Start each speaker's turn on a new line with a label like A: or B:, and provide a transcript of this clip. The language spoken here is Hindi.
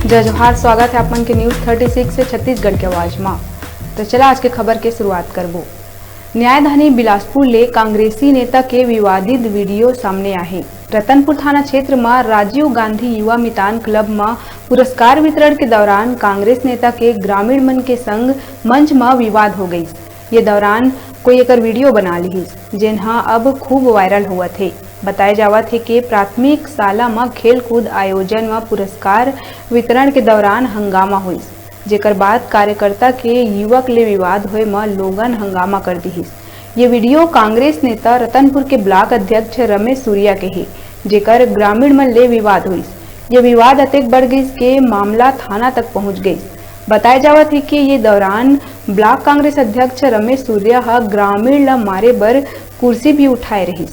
A: जय जोहार, स्वागत है अपन के न्यूज 36 से छत्तीसगढ़ के आवाज में। तो चला आज के खबर के शुरुआत करबो। न्यायधानी बिलासपुर ले कांग्रेसी नेता के विवादित वीडियो सामने आए। रतनपुर थाना क्षेत्र में राजीव गांधी युवा मितान क्लब में पुरस्कार वितरण के दौरान कांग्रेस नेता के ग्रामीण मन के संग मंच में विवाद हो गई। ये दौरान कोई एक वीडियो बना ली जिन्हा अब खूब वायरल हुआ थे। बताया जावा थे कि प्राथमिक शाला में खेल कूद आयोजन में पुरस्कार वितरण के दौरान हंगामा हुई, जेकर बाद कार्यकर्ता के युवक ले विवाद होए में लोगन हंगामा कर दी। ये वीडियो कांग्रेस नेता रतनपुर के ब्लॉक अध्यक्ष रमेश सूर्या के ही, जेकर ग्रामीण मन ले विवाद हुई। ये विवाद अतेक बढ़ गई के मामला थाना तक पहुंच गई। बताया जावा थे कि ये दौरान ब्लॉक कांग्रेस अध्यक्ष रमेश सूर्या ग्रामीण ला मारे बर कुर्सी भी उठाए रही।